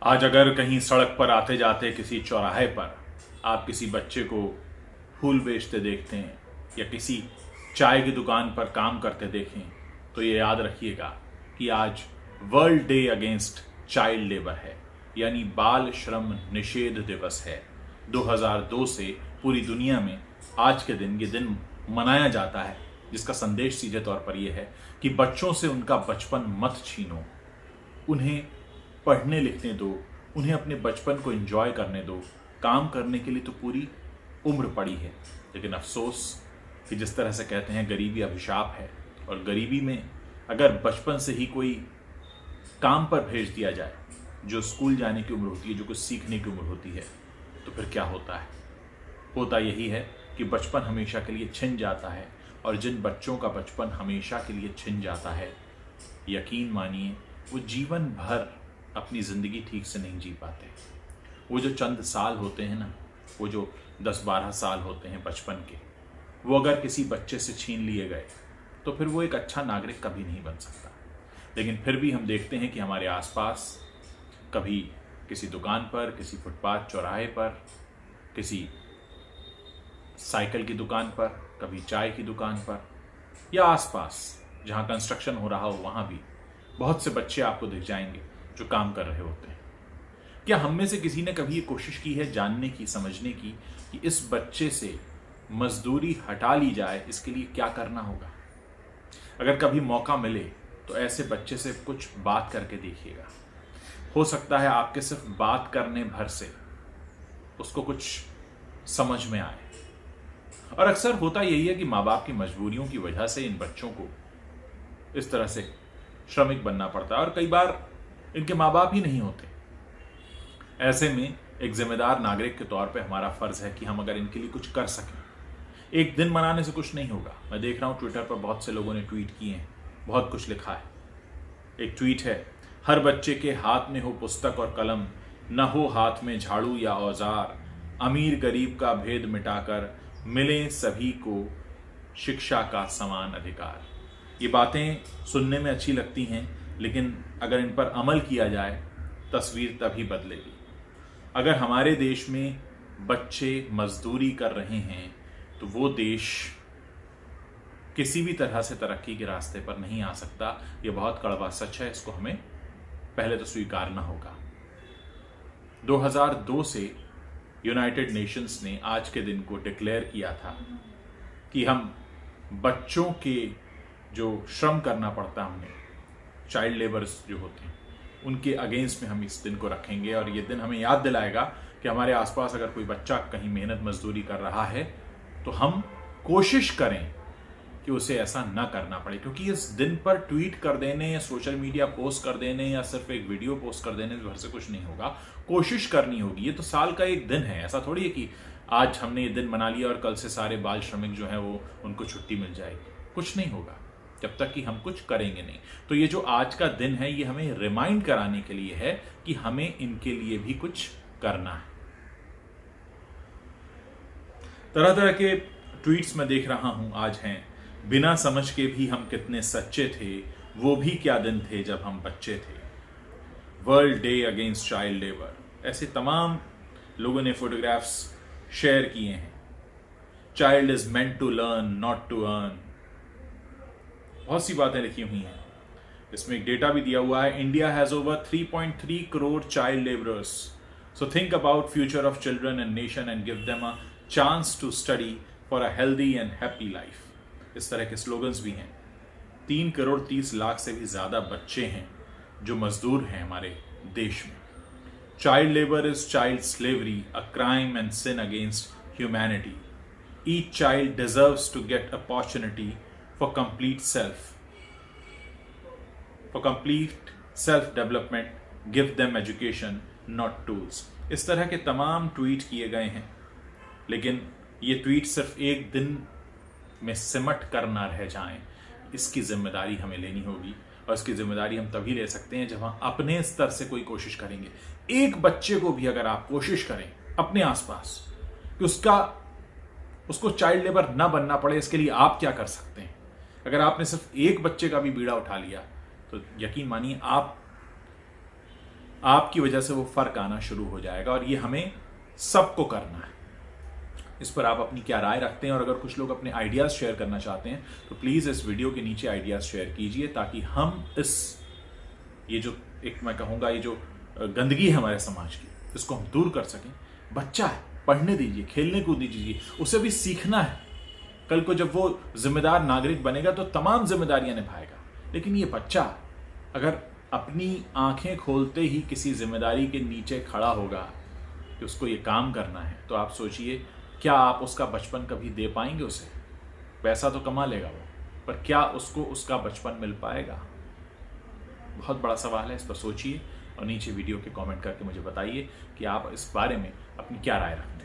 आज अगर कहीं सड़क पर आते जाते किसी चौराहे पर आप किसी बच्चे को फूल बेचते देखते हैं या किसी चाय की दुकान पर काम करते देखें तो ये याद रखिएगा कि आज world day against child labour है, यानी बाल श्रम निषेध दिवस है। 2002 से पूरी दुनिया में आज के दिन ये दिन मनाया जाता है, जिसका संदेश सीधे तौर पर यह है कि बच्चों से उनका बचपन मत छीनो, उन्हें पढ़ने लिखने दो, उन्हें अपने बचपन को एंजॉय करने दो। काम करने के लिए तो पूरी उम्र पड़ी है, लेकिन अफसोस कि जिस तरह से कहते हैं गरीबी अभिशाप है, और गरीबी में अगर बचपन से ही कोई काम पर भेज दिया जाए जो स्कूल जाने की उम्र होती है, जो कुछ सीखने की उम्र होती है, तो फिर क्या होता है? होता यही है कि बचपन हमेशा के लिए छिन जाता है, और जिन बच्चों का बचपन हमेशा के लिए छिन जाता है, यकीन मानिए वो जीवन भर अपनी ज़िंदगी ठीक से नहीं जी पाते। वो जो चंद साल होते हैं ना, वो जो 10-12 साल होते हैं बचपन के, वो अगर किसी बच्चे से छीन लिए गए तो फिर वो एक अच्छा नागरिक कभी नहीं बन सकता। लेकिन फिर भी हम देखते हैं कि हमारे आसपास कभी किसी दुकान पर, किसी फुटपाथ चौराहे पर, किसी साइकिल की दुकान पर, कभी चाय की दुकान पर, या आसपास जहाँ कंस्ट्रक्शन हो रहा हो वहाँ भी बहुत से बच्चे आपको दिख जाएंगे जो काम कर रहे होते हैं। क्या हम में से किसी ने कभी ये कोशिश की है जानने की, समझने की कि इस बच्चे से मजदूरी हटा ली जाए, इसके लिए क्या करना होगा? अगर कभी मौका मिले तो ऐसे बच्चे से कुछ बात करके देखिएगा। हो सकता है आपके सिर्फ बात करने भर से उसको कुछ समझ में आए। और अक्सर होता यही है कि माँ बाप की मजबूरियों की वजह से इन बच्चों को इस तरह से श्रमिक बनना पड़ता है, और कई बार इनके माँ बाप ही नहीं होते। ऐसे में एक जिम्मेदार नागरिक के तौर पे हमारा फर्ज है कि हम अगर इनके लिए कुछ कर सकें। एक दिन मनाने से कुछ नहीं होगा। मैं देख रहा हूँ ट्विटर पर बहुत से लोगों ने ट्वीट किए हैं, बहुत कुछ लिखा है। एक ट्वीट है, हर बच्चे के हाथ में हो पुस्तक और कलम, न हो हाथ में झाड़ू या औजार, अमीर गरीब का भेद मिटाकर मिले सभी को शिक्षा का समान अधिकार। ये बातें सुनने में अच्छी लगती हैं, लेकिन अगर इन पर अमल किया जाए तस्वीर तभी बदलेगी। अगर हमारे देश में बच्चे मजदूरी कर रहे हैं तो वो देश किसी भी तरह से तरक्की के रास्ते पर नहीं आ सकता। ये बहुत कड़वा सच है, इसको हमें पहले तो स्वीकारना होगा। 2002 से यूनाइटेड नेशंस ने आज के दिन को डिक्लेयर किया था कि हम बच्चों के जो श्रम करना पड़ता है हमें, चाइल्ड लेबर्स जो होते हैं, उनके अगेंस्ट में हम इस दिन को रखेंगे। और ये दिन हमें याद दिलाएगा कि हमारे आसपास अगर कोई बच्चा कहीं मेहनत मजदूरी कर रहा है तो हम कोशिश करें कि उसे ऐसा ना करना पड़े। क्योंकि इस दिन पर ट्वीट कर देने या सोशल मीडिया पोस्ट कर देने या सिर्फ एक वीडियो पोस्ट कर देने भर से कुछ नहीं होगा। कोशिश करनी होगी। ये तो साल का एक दिन है, ऐसा थोड़ी है कि आज हमने ये दिन मना लिया और कल से सारे बाल श्रमिक जो है वो उनको छुट्टी मिल जाएगी। कुछ नहीं होगा जब तक कि हम कुछ करेंगे नहीं। तो ये जो आज का दिन है, ये हमें रिमाइंड कराने के लिए है कि हमें इनके लिए भी कुछ करना है। तरह तरह के ट्वीट्स में देख रहा हूं आज हैं, बिना समझ के भी हम कितने सच्चे थे, वो भी क्या दिन थे जब हम बच्चे थे, world day against child labour. ऐसे तमाम लोगों ने फोटोग्राफ्स शेयर किए हैं। Child is meant to learn not to earn, बहुत सी बातें लिखी हुई हैं। इसमें एक डेटा भी दिया हुआ है, India has over 3.3 crore child labourers, so think about future of children and nation and give them a chance to study for a healthy and happy life. इस तरह के स्लोगन्स भी हैं। 3 करोड़ 30 लाख से भी ज्यादा बच्चे हैं जो मजदूर हैं हमारे देश में। Child labour is child slavery, a crime and sin against humanity. Each child deserves to get opportunity for complete self-development, give them education, not tools। इस तरह के तमाम ट्वीट किए गए हैं, लेकिन ये ट्वीट सिर्फ एक दिन में सिमट कर ना रह जाएं। इसकी जिम्मेदारी हमें लेनी होगी, और इसकी जिम्मेदारी हम तभी ले सकते हैं जब हम अपने स्तर से कोई कोशिश करेंगे। एक बच्चे को भी अगर आप कोशिश करें अपने आसपास कि उसको चाइल्ड लेबर ना बनना पड़े, इसके लिए आप क्या कर सकते हैं? अगर आपने सिर्फ एक बच्चे का भी बीड़ा उठा लिया तो यकीन मानिए आप आपकी वजह से वो फर्क आना शुरू हो जाएगा। और ये हमें सबको करना है। इस पर आप अपनी क्या राय रखते हैं, और अगर कुछ लोग अपने आइडियाज शेयर करना चाहते हैं तो प्लीज इस वीडियो के नीचे आइडियाज शेयर कीजिए, ताकि हम ये जो एक मैं कहूँगा ये जो गंदगी है हमारे समाज की, इसको हम दूर कर सकें। बच्चा है, पढ़ने दीजिए, खेलने कूदने दीजिए, उसे भी सीखना है। कल को जब वो जिम्मेदार नागरिक बनेगा तो तमाम जिम्मेदारियां निभाएगा। लेकिन ये बच्चा अगर अपनी आंखें खोलते ही किसी जिम्मेदारी के नीचे खड़ा होगा कि उसको ये काम करना है, तो आप सोचिए क्या आप उसका बचपन कभी दे पाएंगे उसे? पैसा तो कमा लेगा वो, पर क्या उसको उसका बचपन मिल पाएगा? बहुत बड़ा सवाल है, इस पर सोचिए और नीचे वीडियो के कमेंट करके मुझे बताइए कि आप इस बारे में अपनी क्या राय रखते हैं।